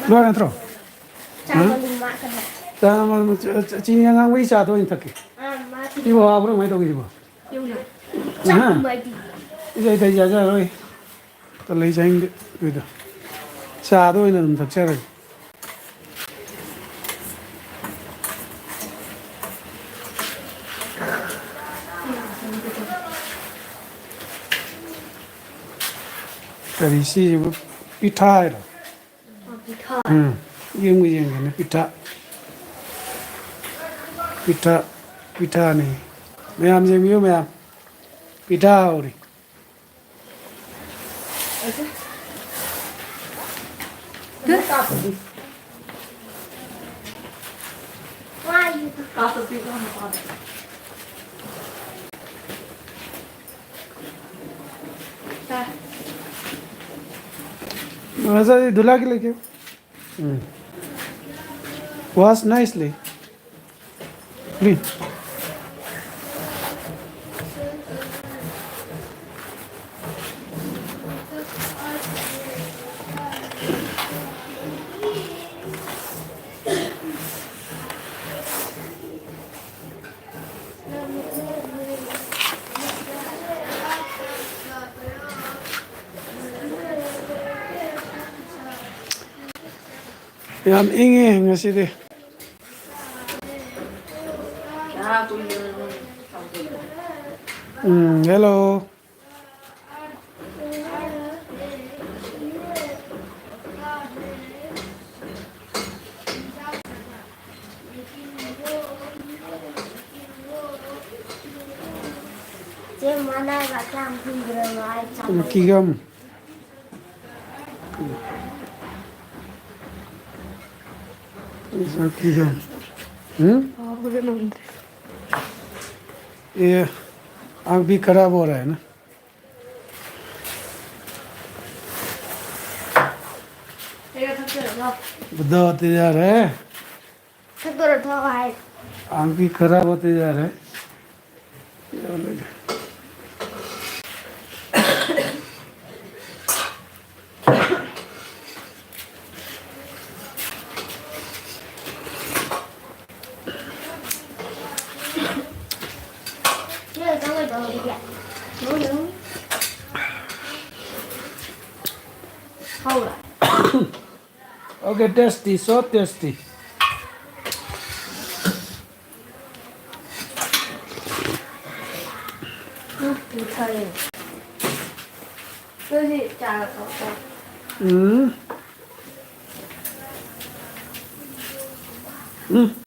lo dentro. Chào đừng mạng cần hả? Ta mà chi nhang ngang với cha tôi thật kì. Mà thì Đi vào bữa mấy đâu đi vào. yêu nào. Chắc mày thì Đây đây ra rồi. Ta lấy danh đi được. Cha tôi là thật xe rồi. Cái gì pita rồi. Pita. Riêng cái này pita này. Mẹ làm gì miêu mẹ? Pita rồi. Why you Got the big on the bottom. ta? ऐसा धुला के लेके wash nicely clean Yam ingi ngasi Yeah, tôi hello Chứ mà nay là làm phim rồi mà ai chăm kigam ऐसा kigam ये आँख भी खराब हो रहा है ना Đây thật sự không? बुढ़ा होते जा रहा है Thật sự là thơ hay. आँख भी खराब होते जा रहा है क्या लगा? Chứ là có người đồ đi kìa. Nấu nướng. Hold on. Okay, tasty, so tasty. Thì thời cái gì chả có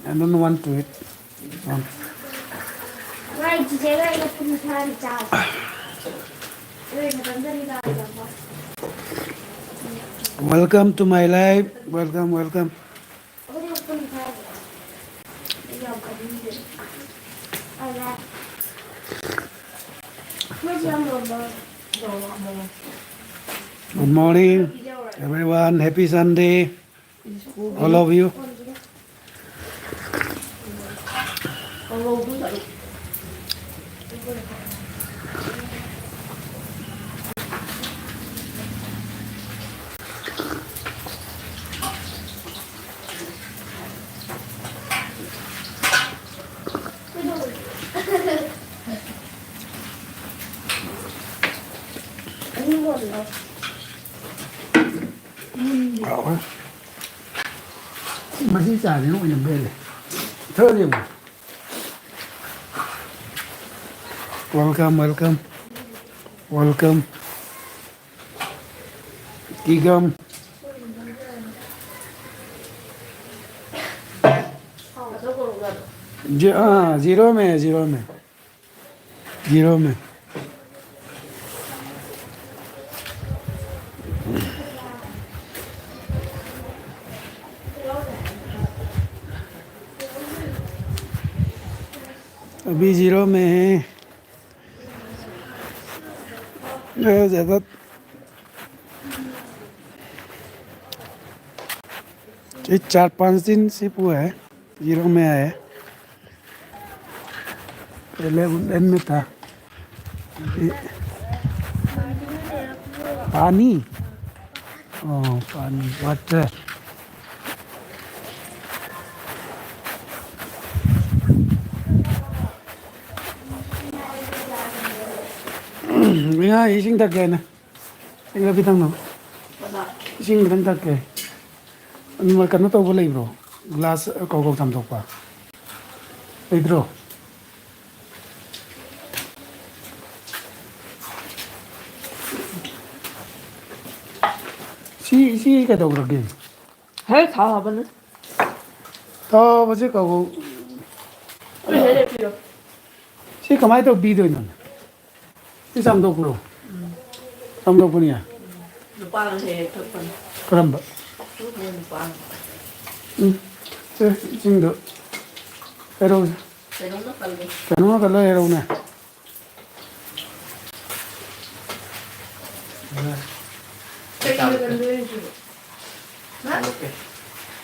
I don't want to eat. ngay chỉ thế này là phun than chào đây là tấm đi ra rồi Welcome to my life. Welcome, welcome. có đi phun than bây giờ có đi gì ai ra mới chưa một bờ Good morning, everyone. Happy Sunday, all of you. con lâu cũng vậy. anh buồn rồi Bảo á. Mà đi trả đến nội nhầm bên này. Thơ đi mà. Welcome, welcome. Welcome. Kigam. Zero में है, zero में. Zero में. अभी zero में है ज़्यादा ये 4-5 दिन से हुआ है जीरो में आया है पहले वुडलैंड में था पानी पानी water Nga ising takke na. Tingla bitang no. Wala. Ising bitang takke. Ano mo kano to bulay bro. Glass ko tamtok pa. Pedro. Si ka to bro ge. 해, 다 와봤네. To baje ko 우리 내내 필요. si kamai to bi do non. Si samtok bro. Samtok punya. 오빠는 해, 덕분. Karamba. 그거는 오빠는. Sing do. Pero 내가 빨리. kano ka lo ero na.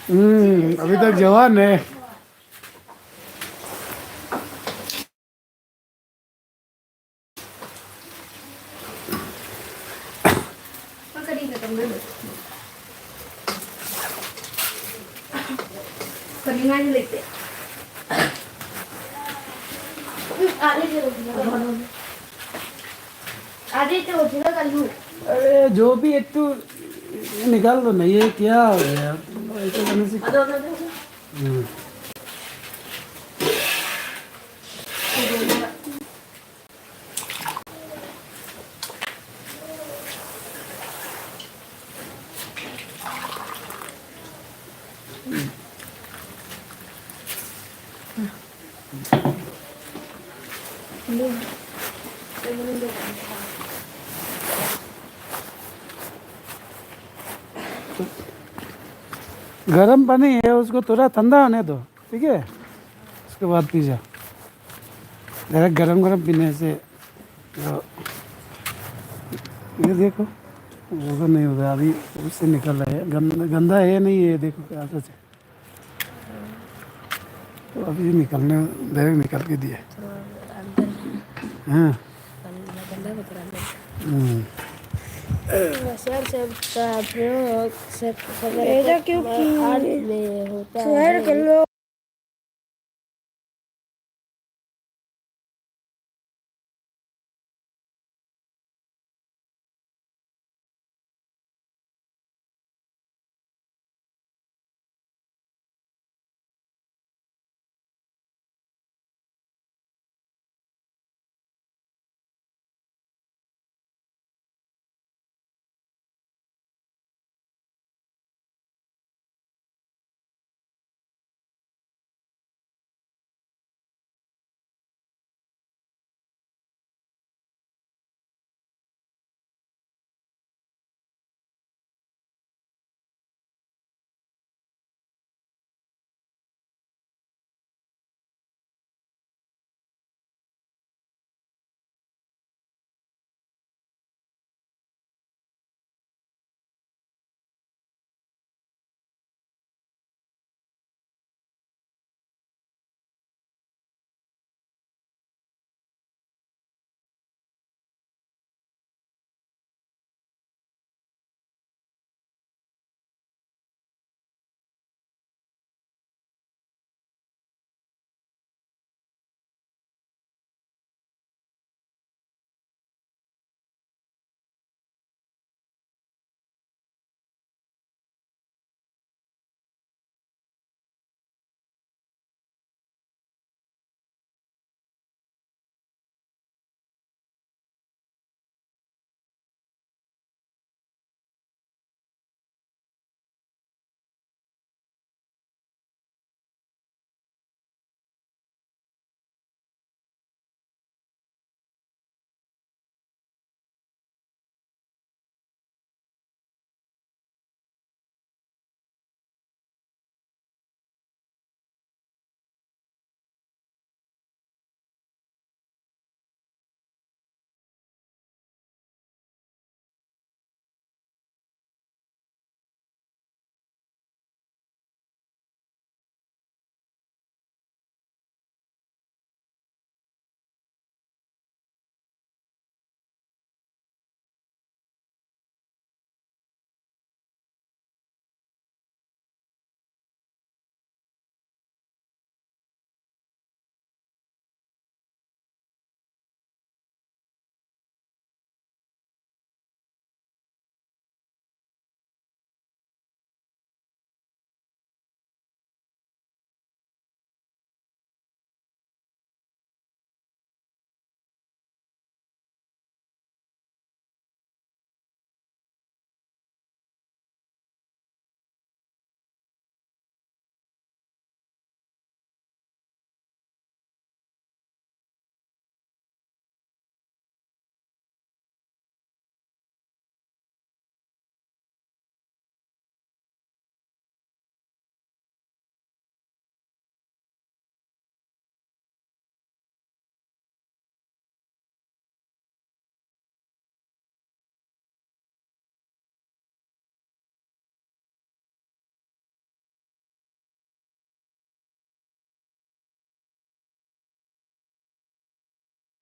अभी तक जवान है Kanina itong gano'n. Kanina niya late eh. आधे से होती ना कल अरे जो भी एक तो निकाल दो ना ये क्या हो गया ऐसे करने से हम्म, गर्म पानी है उसको थोड़ा ठंडा होने दो ठीक है उसके बाद पी जा डायरेक्ट गरम गरम पीने से तो ये देखो वो तो नहीं होगा अभी उससे निकल रहा है गंदा है नहीं ये देखो क्या सच है तो अभी निकलने डायरेक्ट निकल के दिए हाँ सर से क्योंकि शहर के लोग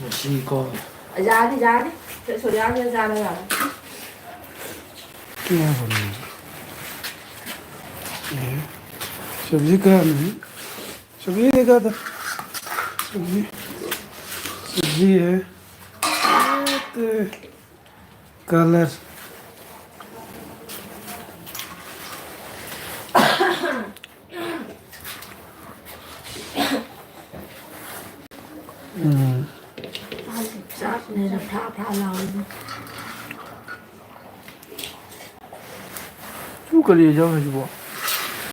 မရှိကော giá đi số giá như giá đây à ကျင်းပါမယ်सब्जी का नहीं सब्जी देखा था सब्जी सब्जी है तो colour sát này là thả lao chú cái gì cho phải chú